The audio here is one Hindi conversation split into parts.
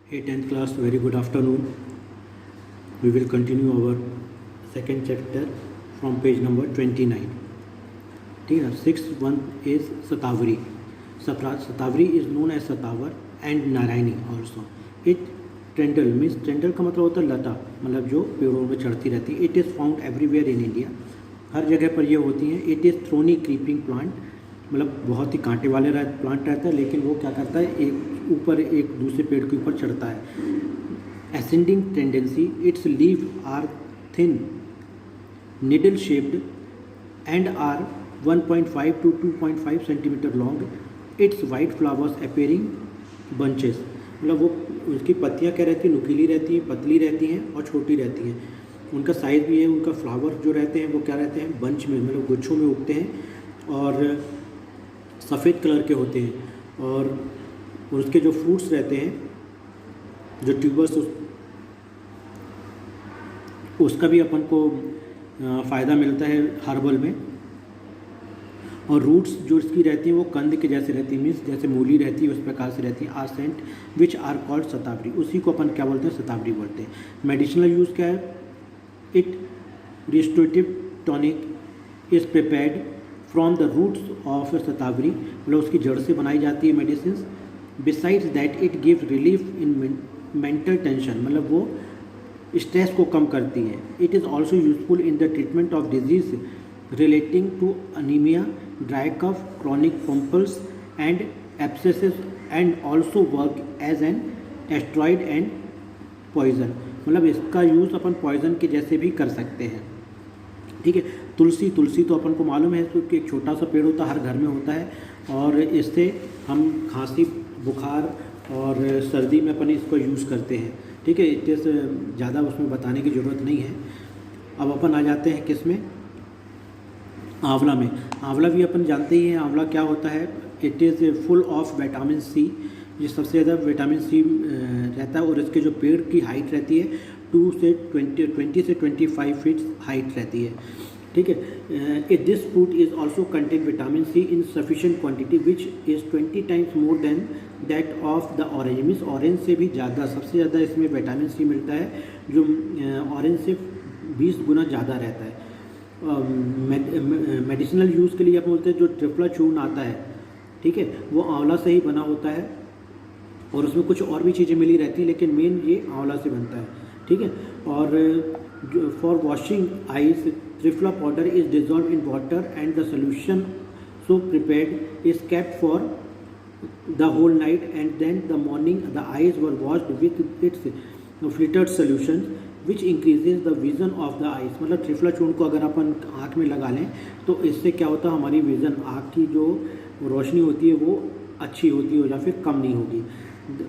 Hey 10th class, very good afternoon. We will continue our second chapter from page number 29. ठीक है. Sixth one is Satavari. Satavari is known as Satavar and Narayani also. It Trendle means Trendle का मतलब होता है लता, मतलब जो पेड़ों में चढ़ती रहती है. It is found everywhere in India. हर जगह पर ये होती हैं. It is thorny creeping plant, मतलब बहुत ही कांटे वाले प्लांट रहता है, लेकिन वो क्या करता है, एक ऊपर एक दूसरे पेड़ के ऊपर चढ़ता है. Ascending tendency, its leaves are thin, needle shaped and are 1.5 to 2.5 centimeter long. Its white flowers appearing bunches, मतलब वो उसकी पत्तियाँ क्या रहती हैं, नुकीली रहती हैं, पतली रहती हैं और छोटी रहती हैं. उनका साइज़ भी है, उनका फ्लावर जो रहते हैं वो क्या रहते हैं, बंच में, मतलब गुच्छों में उगते हैं और सफ़ेद कलर के होते हैं. और उसके जो फ्रूट्स रहते हैं, जो ट्यूबर्स, उसका भी अपन को फ़ायदा मिलता है हर्बल में. और रूट्स जो इसकी रहती हैं वो कंद के जैसे रहती हैं, मीन्स जैसे मूली रहती है उस प्रकार से रहती हैं. Are sent which are called shatavari, उसी को अपन क्या बोलते हैं, सतावरी बोलते हैं. मेडिसिनल यूज़ क्या है, it restorative tonic is prepared from the roots of shatavari, मतलब उसकी जड़ से बनाई जाती है medicine. Besides that it gives relief in mental tension, मतलब वो स्ट्रेस को कम करती है. It is also useful in the treatment of disease relating to anaemia, dry cough, chronic pimples and abscesses and also work as an asteroid and poison, मतलब इसका यूज़ अपन पॉइजन के जैसे भी कर सकते हैं. ठीक है. तुलसी तो अपन को मालूम है कि एक छोटा सा पेड़ होता है, हर घर में होता है, और इससे हम खांसी, बुखार और सर्दी में अपन इसको यूज़ करते हैं. ठीक है. इतने से ज़्यादा उसमें बताने की ज़रूरत नहीं है. अब अपन आ जाते हैं किस में, आंवला में. आंवला भी अपन जानते ही हैं. आंवला क्या होता है, it is full of vitamin C. ये सबसे ज़्यादा विटामिन सी रहता है, और इसके जो पेड़ की हाइट रहती है 20 से 25 फीट हाइट रहती है. ठीक है. This fruit is also contain vitamin C in sufficient quantity which is 20 times more than that of the orange, means orange से भी ज़्यादा, सबसे ज़्यादा इसमें विटामिन सी मिलता है, जो ऑरेंज से 20 गुना ज़्यादा रहता है. मेडिसिनल यूज़ के लिए आप बोलते हैं जो त्रिफला चूर्ण आता है, ठीक है, वो आंवला से ही बना होता है, और उसमें कुछ और भी चीज़ें मिली रहती हैं, लेकिन मेन ये आंवला से बनता है. ठीक है. और for washing eyes, triphala powder is dissolve in water and the solution so prepared is kept for the whole night and then the morning the eyes were washed with its filtered solution which increases the vision of the eyes. मतलब त्रिफला चूर्ण को अगर अपन आँख में लगा लें तो इससे क्या होता है, हमारी विज़न, आँख की जो रोशनी होती है वो अच्छी होती है या फिर कम नहीं होगी.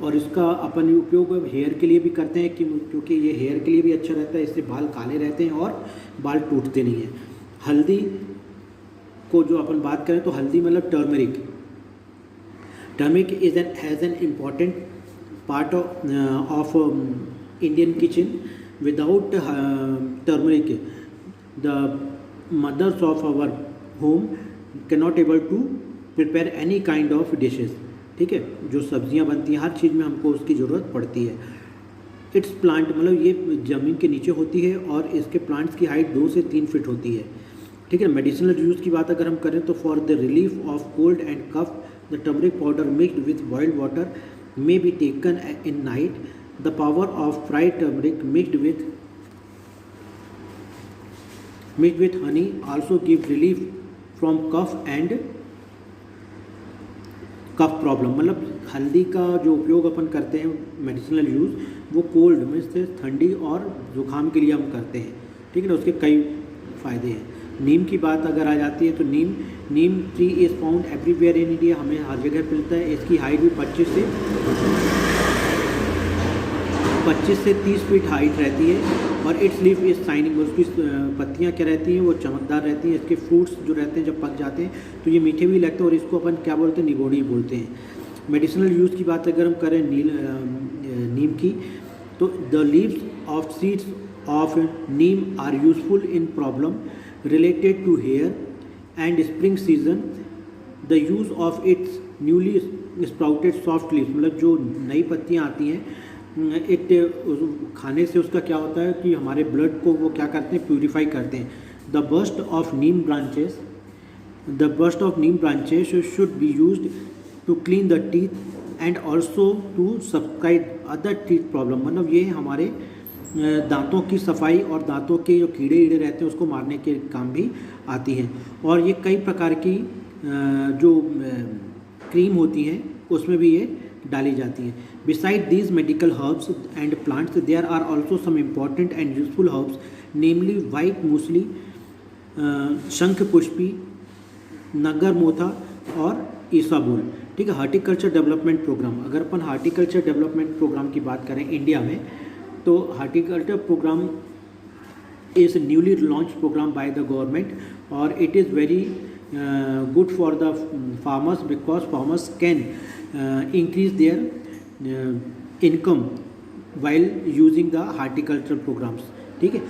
और इसका अपन उपयोग हेयर के लिए भी करते हैं, क्योंकि ये हेयर के लिए भी अच्छा रहता है, इससे बाल काले रहते हैं और बाल टूटते नहीं हैं. हल्दी को जो अपन बात करें तो हल्दी मतलब turmeric. Turmeric is has an important part of Indian kitchen. Without turmeric the mothers of our home can not able to prepare any kind of dishes. ठीक है. जो सब्जियां बनती हैं, हर चीज़ में हमको उसकी ज़रूरत पड़ती है. इट्स प्लांट, मतलब ये ज़मीन के नीचे होती है और इसके प्लांट्स की हाइट 2 से 3 फीट होती है. ठीक है. मेडिसिनल यूज़ की बात अगर हम करें तो for the relief of cold and cough the turmeric powder mixed with boiled water may be taken in night. The power of fried turmeric mixed with honey also give relief from cough and cough problem. मतलब हल्दी का जो उपयोग अपन करते हैं मेडिसिनल यूज़, वो कोल्ड में से ठंडी और ज़ुकाम के लिए हम करते हैं. ठीक है ना. उसके कई फ़ायदे हैं. नीम की बात अगर आ जाती है तो neem tree is found everywhere in India, हमें हर जगह मिलता है. इसकी हाइट भी 25 से 30 फीट हाइट रहती है. और इट्स लीफ इज शाइनिंग, उसकी पत्तियाँ क्या रहती हैं, वो चमकदार रहती हैं. इसके फ्रूट्स जो रहते हैं जब पक जाते हैं तो ये मीठे भी लगते हैं, और इसको अपन क्या बोलते हैं, निगोड़ी बोलते हैं. मेडिसिनल यूज़ की बात अगर हम करें नीम की, तो the leaves of seeds of neem are useful in problem related to hair and spring season. The use of its newly sprouted soft leaves, मतलब जो नई पत्तियाँ आती हैं इट खाने से उसका क्या होता है कि हमारे ब्लड को वो क्या करते हैं, प्यूरिफाई करते हैं। The bust of neem branches should be used to clean the teeth and also to subscribe other teeth problem. मतलब ये हमारे दांतों की सफाई और दांतों के जो कीड़े ईड़े रहते हैं उसको मारने के काम भी आती हैं। और ये कई प्रकार की जो क्रीम होती हैं उसमें भी ये डाली जाती हैं। Besides these medical herbs and plants there are also some important and useful herbs, namely white musli, shankhpushpi, नगर मोथा और ईसाबुल। ठीक है। हार्टिकल्चर डेवलपमेंट प्रोग्राम, अगर अपन हार्टिकल्चर डेवलपमेंट प्रोग्राम की बात करें इंडिया में, तो horticulture programme is newly launched program by the government or it is very good for the farmers because farmers can increase their income while using the horticultural programs। ठीक है।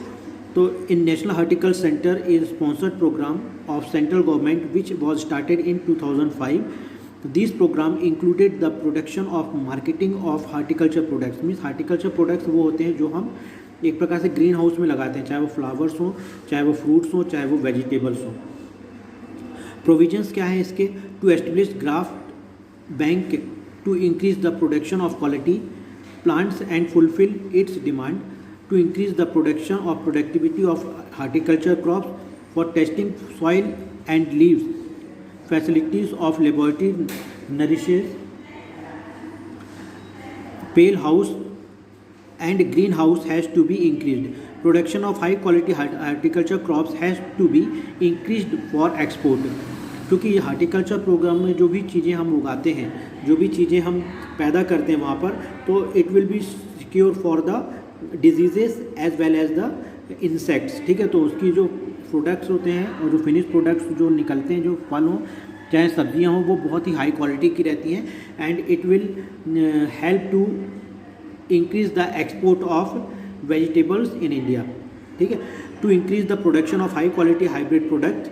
तो in National Horticulture Center is sponsored program of central government which was started in 2005। This program included the production of marketing of horticulture products। Means horticulture products वो होते हैं जो हम एक प्रकार से ग्रीन हाउस में लगाते हैं, चाहे वो फ्लावर्स हों, चाहे वो फ्रूट्स हों, चाहे वो वेजिटेबल्स हों। प्रोविजंस क्या है इसके? To establish graft bank to increase the production of quality plants and fulfil its demand, to increase the production of productivity of horticulture crops for testing soil and leaves, facilities of laboratory nurseries, pale house and greenhouse has to be increased, production of high quality horticulture crops has to be increased for export। क्योंकि ये हार्टिकल्चर प्रोग्राम में जो भी चीज़ें हम उगाते हैं, जो भी चीज़ें हम पैदा करते हैं वहाँ पर, तो it will be secure for the diseases as well as the insects. ठीक है। तो उसकी जो प्रोडक्ट्स होते हैं और जो फिनिश प्रोडक्ट्स जो निकलते हैं, जो फल हों चाहे सब्जियाँ हों, वो बहुत ही हाई क्वालिटी की रहती हैं and it will help to increase the export of vegetables in India। ठीक है। To increase the production of high quality hybrid product,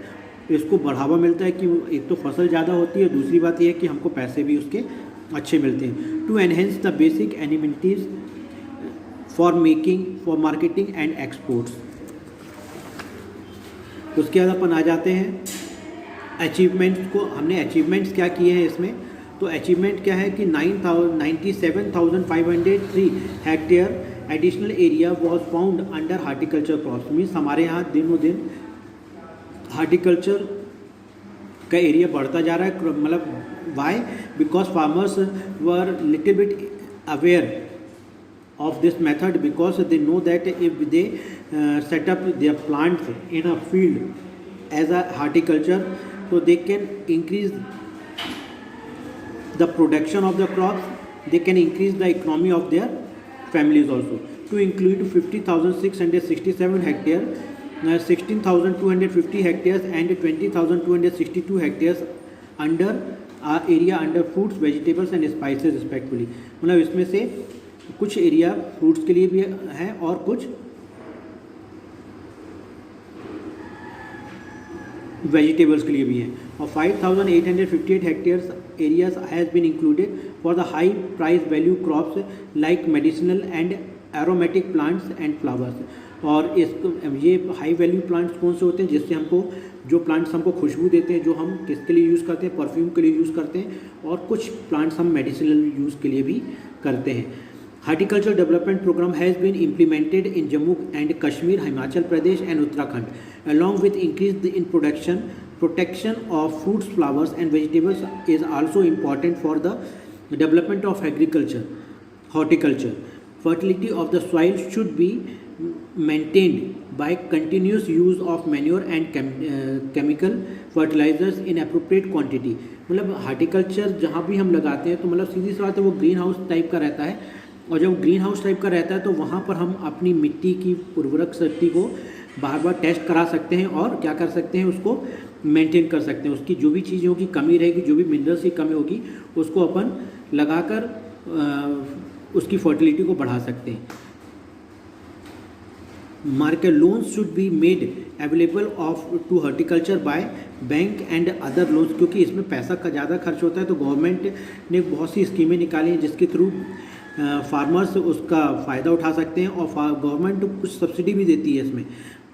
इसको बढ़ावा मिलता है कि एक तो फसल ज़्यादा होती है, दूसरी बात यह है कि हमको पैसे भी उसके अच्छे मिलते हैं। To enhance the basic amenities for marketing and exports. उसके बाद अपन आ जाते हैं अचीवमेंट्स को। हमने अचीवमेंट्स क्या किए हैं इसमें? तो अचीवमेंट क्या है कि 97,503 hectare additional area was found under horticulture crops. Means हमारे यहाँ दिनों दिन हार्टिकल्चर का एरिया बढ़ता जा रहा है। मतलब why? Because farmers were little bit aware of this method because they know that if they set up their plants in a field as a horticulture, so they can increase the production of the crops, they can increase the economy of their families also. To include 50,667 hectares, 16,250 hectares and 20,262 hectares under area under fruits, vegetables and spices respectively। मतलब इसमें से कुछ एरिया फ्रूट्स के लिए भी है और कुछ वेजिटेबल्स के लिए भी हैं। और 5,858 hectares areas has been included for the high price value crops like medicinal and aromatic plants and flowers. और इसको ये हाई वैल्यू प्लांट्स कौन से होते हैं? जिससे हमको जो प्लांट्स हमको खुशबू देते हैं, जो हम किसके लिए यूज़ करते हैं? परफ्यूम के लिए यूज़ करते हैं। और कुछ प्लांट्स हम मेडिसिनल यूज़ के लिए भी करते हैं। Horticulture development program has been implemented in Jammu and Kashmir, Himachal Pradesh and Uttarakhand, along with increase in production. Protection of fruits, flowers and vegetables is also important for the development of agriculture, horticulture. Fertility of the soil should be maintained by continuous use of manure and chemical fertilizers in appropriate quantity। मतलब हार्टिकल्चर जहाँ भी हम लगाते हैं तो मतलब सीधी सी बात है, वो ग्रीन हाउस टाइप का रहता है। और जब ग्रीन हाउस टाइप का रहता है तो वहाँ पर हम अपनी मिट्टी की उर्वरक शक्ति को बार बार टेस्ट करा सकते हैं और क्या कर सकते हैं, उसको मेंटेन कर सकते हैं। उसकी जो भी चीज़ों की कमी रहेगी, जो भी मिनरल्स की कमी होगी, उसको अपन लगाकर उसकी फर्टिलिटी को बढ़ा सकते हैं। market loans should be made available of to horticulture by bank and other loans, क्योंकि इसमें पैसा का ज़्यादा खर्च होता है। तो गवर्नमेंट ने बहुत सी स्कीमें निकाली हैं जिसके थ्रू फार्मर्स उसका फ़ायदा उठा सकते हैं, और गवर्नमेंट कुछ सब्सिडी भी देती है इसमें,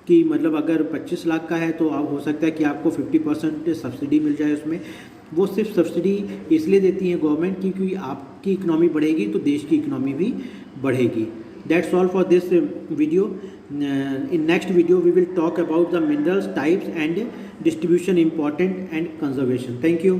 कि मतलब अगर 25 लाख का है तो आप हो सकता है कि आपको 50% सब्सिडी मिल जाए उसमें। वो सिर्फ सब्सिडी इसलिए देती है गवर्नमेंट की, क्योंकि आपकी इकनॉमी बढ़ेगी तो देश की इकनॉमी भी बढ़ेगी। That's all for this video. In next video we will talk about the minerals types and distribution important and conservation. Thank you.